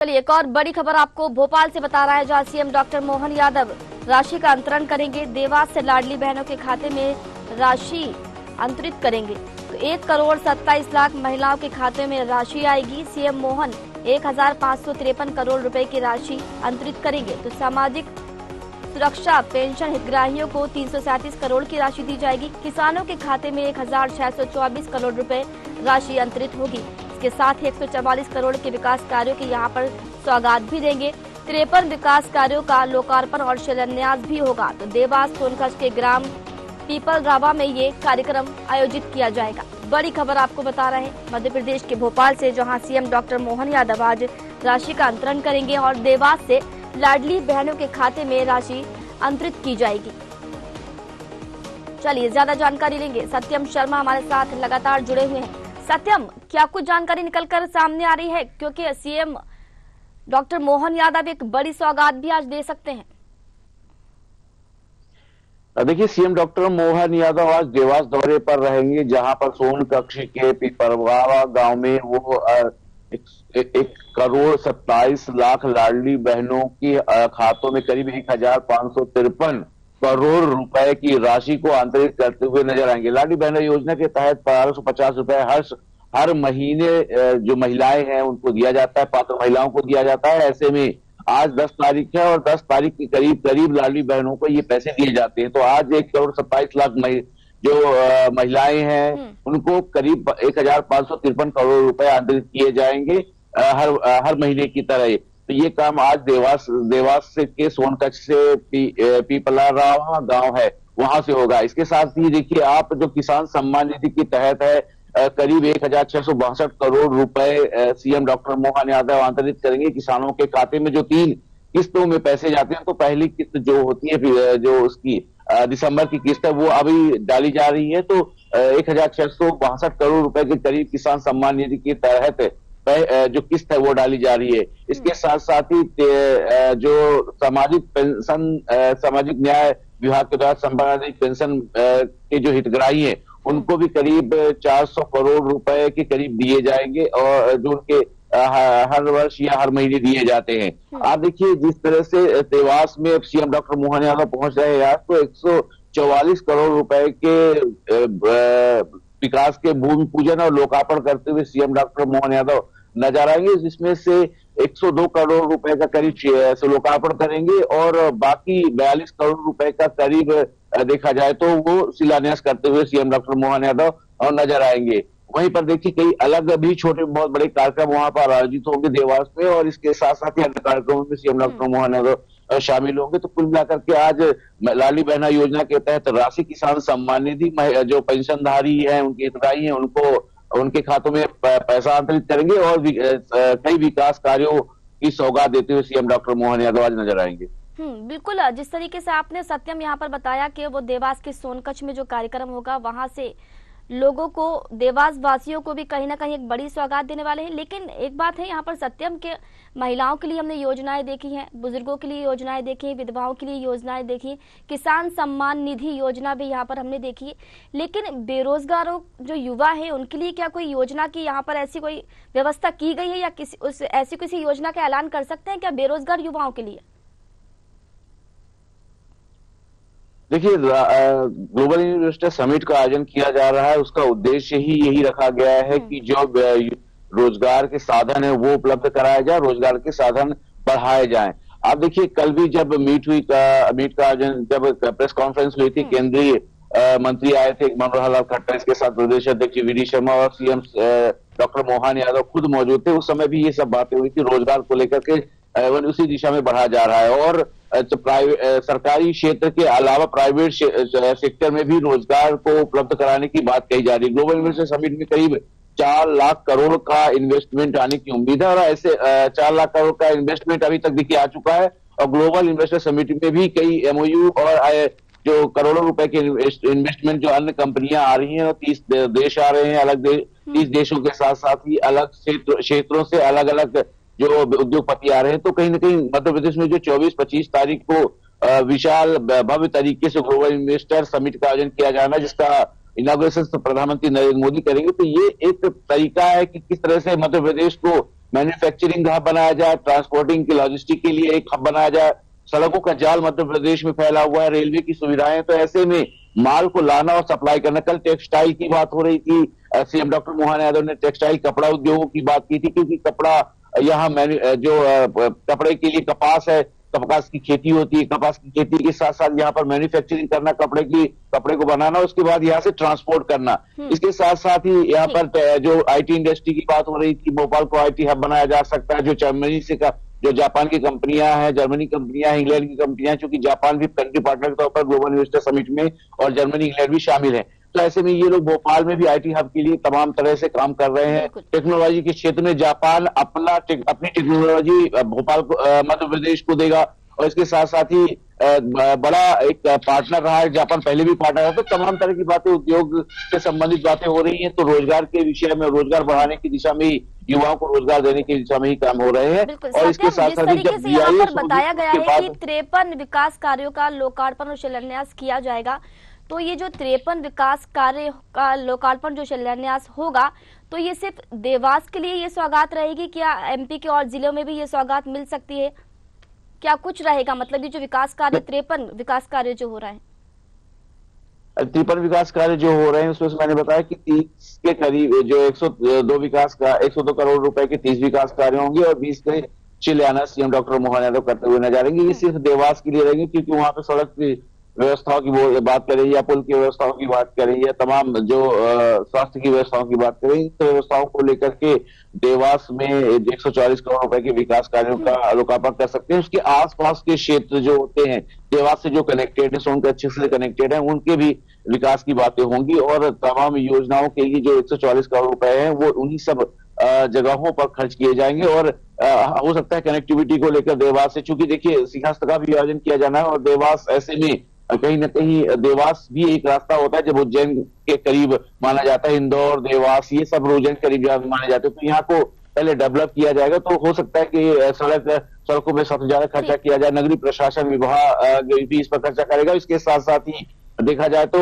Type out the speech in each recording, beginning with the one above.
चलिए एक और बड़ी खबर आपको भोपाल से बता रहा है, जहां सीएम डॉक्टर मोहन यादव राशि का अंतरण करेंगे। देवास से लाडली बहनों के खाते में राशि अंतरित करेंगे। तो 1,27,00,000 महिलाओं के खाते में राशि आएगी। सीएम मोहन 1,553 करोड़ रुपए की राशि अंतरित करेंगे। तो सामाजिक सुरक्षा पेंशन हितग्राहियों को 337 करोड़ की राशि दी जाएगी। किसानों के खाते में 1,624 करोड़ रुपए राशि अंतरित होगी। इसके साथ ही 144 करोड़ के विकास कार्यों की यहां पर सौगात भी देंगे। 53 विकास कार्यों का लोकार्पण और शिलान्यास भी होगा। तो देवास सोनकच्छ के ग्राम पीपल रावा में ये कार्यक्रम आयोजित किया जाएगा। बड़ी खबर आपको बता रहे हैं मध्य प्रदेश के भोपाल से, जहां सीएम डॉक्टर मोहन यादव आज राशि का अंतरण करेंगे और देवास से लाडली बहनों के खाते में राशि अंतरित की जाएगी। चलिए ज्यादा जानकारी लेंगे, सत्यम शर्मा हमारे साथ लगातार जुड़े हुए हैं। सत्यम, क्या कुछ जानकारी निकलकर सामने आ रही है, क्योंकि सीएम डॉक्टर मोहन यादव एक बड़ी सौगात भी आज दे सकते हैं? देखिए, सीएम डॉक्टर मोहन यादव आज देवास दौरे पर रहेंगे, जहां पर सोनकच्छ के पिपरवावा गांव में वो 1,27,00,000 लाडली बहनों के खातों में करीब 1,553 करोड़ रुपए की राशि को अंतरित करते हुए नजर आएंगे। लाडली बहनों योजना के तहत 1,250 रुपए हर महीने जो महिलाएं हैं उनको दिया जाता है, पात्र महिलाओं को दिया जाता है। ऐसे में आज 10 तारीख है और 10 तारीख के करीब लाडली बहनों को ये पैसे दिए जाते हैं। तो आज 1,27,00,000 जो महिलाएं हैं उनको करीब 1,553 करोड़ रुपए अंतरित किए जाएंगे हर महीने की तरह। तो ये काम आज देवास से के सोनकच्छ से पीपलारावा गांव है वहां से होगा। इसके साथ ही देखिए, आप जो किसान सम्मान निधि के तहत है करीब 1,662 करोड़ रुपए सीएम डॉक्टर मोहन यादव अंतरित करेंगे किसानों के खाते में। जो 3 किस्तों में पैसे जाते हैं, तो पहली किस्त जो होती है जो उसकी दिसंबर की किस्त है वो अभी डाली जा रही है। तो 1,662 करोड़ रुपए के करीब किसान सम्मान निधि के तहत जो किस्त है वो डाली जा रही है। इसके साथ साथ ही जो सामाजिक न्याय विभाग के द्वारा संपादित पेंशन के जो हितग्राही हैं उनको भी करीब 400 करोड़ रुपए के करीब दिए जाएंगे, और जो उनके हर वर्ष या हर महीने दिए जाते हैं। आप देखिए, जिस तरह से देवास में सीएम डॉक्टर मोहन यादव पहुंच रहे हैं आज, तो 144 करोड़ रुपए के विकास के भूमि पूजन और लोकार्पण करते हुए सीएम डॉक्टर मोहन यादव नजर आएंगे, जिसमें से 102 करोड़ रुपए का करीब से लोकार्पण करेंगे और बाकी 42 करोड़ रुपए का करीब देखा जाए तो वो शिलान्यास करते हुए सीएम डॉक्टर मोहन यादव और नजर आएंगे। वहीं पर देखिए, कई अलग भी छोटे बहुत बड़े कार्यक्रम वहां पर आयोजित होंगे देवास में, और इसके साथ साथ ही अन्य कार्यक्रमों में सीएम डॉक्टर मोहन यादव शामिल होंगे। तो कुल मिलाकर के आज लाडली बहना योजना के तहत राशि किसान सम्मान निधि जो पेंशनधारी है उनके हितग्राही है उनको उनके खातों में पैसा अंतरित करेंगे, और कई विकास कार्यों की सौगात देते हुए सीएम डॉक्टर मोहन यादव आज नजर आएंगे। बिल्कुल, जिस तरीके से आपने सत्यम यहाँ पर बताया कि वो देवास के सोनकच्छ में जो कार्यक्रम होगा वहां से लोगों को, देवास वासियों को भी कहीं ना कहीं एक बड़ी सौगात देने वाले हैं। लेकिन एक बात है यहाँ पर सत्यम के, महिलाओं के लिए हमने योजनाएं देखी हैं, बुजुर्गों के लिए योजनाएं देखी हैं, विधवाओं के लिए योजनाएं देखी, किसान सम्मान निधि योजना भी यहाँ पर हमने देखी है। लेकिन बेरोजगारों जो युवा है उनके लिए क्या कोई योजना की यहाँ पर ऐसी कोई व्यवस्था की गई है, या ऐसी किसी योजना का ऐलान कर सकते हैं क्या बेरोजगार युवाओं के लिए? देखिए, ग्लोबल इन्वेस्टर समिट का आयोजन किया जा रहा है, उसका उद्देश्य ही यही रखा गया है कि जो रोजगार के साधन है वो उपलब्ध कराया जाए, रोजगार के साधन बढ़ाए जाएं। आप देखिए, कल भी जब मीट का आयोजन, जब प्रेस कॉन्फ्रेंस हुई थी, केंद्रीय मंत्री आए थे मनोहर लाल खट्टर, इसके साथ प्रदेश अध्यक्ष वी डी शर्मा और सीएम डॉक्टर मोहन यादव खुद मौजूद थे। उस समय भी ये सब बातें हुई थी, रोजगार को लेकर के उसी दिशा में बढ़ाया जा रहा है। और सरकारी क्षेत्र के अलावा प्राइवेट सेक्टर में भी रोजगार को उपलब्ध कराने की बात कही जा रही है। ग्लोबल इन्वेस्टर समिट में करीब 4 लाख करोड़ का इन्वेस्टमेंट आने की उम्मीद है, और ऐसे 4 लाख करोड़ का इन्वेस्टमेंट अभी तक देखिए आ चुका है। और ग्लोबल इन्वेस्टर समिट में भी कई MOU और जो करोड़ों रुपए के इन्वेस्टमेंट जो अन्य कंपनियां आ रही हैं, 30 देश आ रहे हैं, 30 देशों के साथ साथ ही अलग क्षेत्रों से अलग अलग जो उद्योगपति आ रहे हैं। तो कहीं ना कहीं मध्य प्रदेश में जो 24-25 तारीख को विशाल भव्य तरीके से ग्लोबल इन्वेस्टर समिट का आयोजन किया जाना, जिसका इनॉग्रेशन प्रधानमंत्री नरेंद्र मोदी करेंगे। तो ये एक तरीका है कि किस तरह से मध्य प्रदेश को मैन्युफैक्चरिंग हब बनाया जाए, ट्रांसपोर्टिंग की लॉजिस्टिक के लिए एक हब बनाया जाए। सड़कों का जाल मध्य प्रदेश में फैला हुआ है, रेलवे की सुविधाएं, तो ऐसे में माल को लाना और सप्लाई करना। कल टेक्सटाइल की बात हो रही थी, सीएम डॉक्टर मोहन यादव ने टेक्सटाइल कपड़ा उद्योगों की बात की थी, क्योंकि कपड़ा यहाँ कपड़े के लिए कपास है, कपास की खेती होती है, कपास की खेती के साथ साथ यहाँ पर मैन्युफैक्चरिंग करना, कपड़े को बनाना, उसके बाद यहाँ से ट्रांसपोर्ट करना। इसके साथ साथ ही यहाँ पर जो आईटी इंडस्ट्री की बात हो रही थी, भोपाल को आईटी हब बनाया जा सकता है। जो जापान की कंपनियां हैं, जर्मनी कंपनियां हैं, इंग्लैंड की कंपनियां, चूंकि जापान भी कंट्री पार्टनर के तौर पर ग्लोबल इन्वेस्टर समिट में और जर्मनी इंग्लैंड भी शामिल है। तो ऐसे में ये लोग भोपाल में भी आईटी हब के लिए तमाम तरह से काम कर रहे हैं। टेक्नोलॉजी के क्षेत्र में जापान अपनी टेक्नोलॉजी भोपाल को मध्य प्रदेश को देगा, और इसके साथ साथ ही बड़ा एक पार्टनर रहा है, जापान पहले भी पार्टनर है। तो तमाम तरह की बातें, उद्योग से संबंधित बातें हो रही हैं। तो रोजगार के विषय में, रोजगार बढ़ाने की दिशा में ही, युवाओं को रोजगार देने की दिशा में ही काम हो रहे हैं। और इसके साथ साथ जब यहाँ पर बताया गया है कि 53 विकास कार्यों का लोकार्पण और शिलान्यास किया जाएगा, तो ये जो 53 विकास कार्य का लोकार्पण जो शिलान्यास होगा, तो ये सिर्फ देवास के लिए ये सौगात रहेगी, क्या एमपी के और जिलों में भी ये सौगात मिल सकती है? क्या कुछ रहेगा, मतलब ये जो विकास कार्य 53 विकास कार्य जो हो रहा है, 53 विकास कार्य जो हो रहे हैं, उसमें से मैंने बताया कि 30 के करीब जो 102 करोड़ रुपए के 30 विकास कार्य होंगे, और 20 के शिलान्यास सीएम डॉक्टर मोहन यादव करते हुए नजर आएंगे। ये सिर्फ देवास के लिए रहेंगे, क्योंकि वहां पे सड़क की व्यवस्थाओं की बात करें, या पुल की व्यवस्थाओं की बात करें, या तमाम जो स्वास्थ्य की व्यवस्थाओं की बात करें, इन व्यवस्थाओं को लेकर के देवास में 140 करोड़ रुपए के विकास कार्यों का लोकार्पण कर सकते हैं। उसके आसपास के क्षेत्र जो होते हैं, देवास से जो कनेक्टेड है, सोनकर अच्छे से कनेक्टेड है, उनके भी विकास की बातें होंगी। और तमाम योजनाओं के लिए जो 140 करोड़ रुपए हैं, वो उन्हीं सब जगहों पर खर्च किए जाएंगे। और हो सकता है कनेक्टिविटी को लेकर देवास से, चूंकि देखिए शिलान्यास का भी आयोजन किया जाना है, और देवास ऐसे में कहीं ना कहीं देवास भी एक रास्ता होता है, जब उज्जैन के करीब माना जाता है, इंदौर, देवास, ये सब उज्जैन के करीब माने जाते हैं। तो यहाँ को पहले डेवलप किया जाएगा, तो हो सकता है कि सड़कों में सबसे ज्यादा खर्चा किया जाए, नगरीय प्रशासन विभाग भी इस पर खर्चा करेगा। इसके साथ साथ ही देखा जाए तो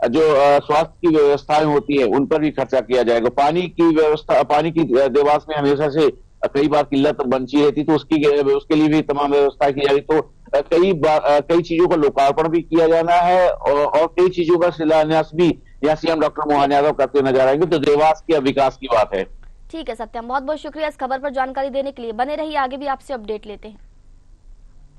जो स्वास्थ्य की व्यवस्थाएं होती है, उन पर भी खर्चा किया जाएगा। पानी की देवास में हमेशा से कई बार किल्लत बनती रहती, तो उसके लिए भी तमाम व्यवस्था की जाएगी। तो कई चीजों का लोकार्पण भी किया जाना है, और कई चीजों का शिलान्यास भी यहाँ सीएम डॉक्टर मोहन यादव करते नजर आएंगे। तो देवास के विकास की बात है। ठीक है सत्यम, बहुत बहुत शुक्रिया इस खबर पर जानकारी देने के लिए। बने रहिए, आगे भी आपसे अपडेट लेते हैं।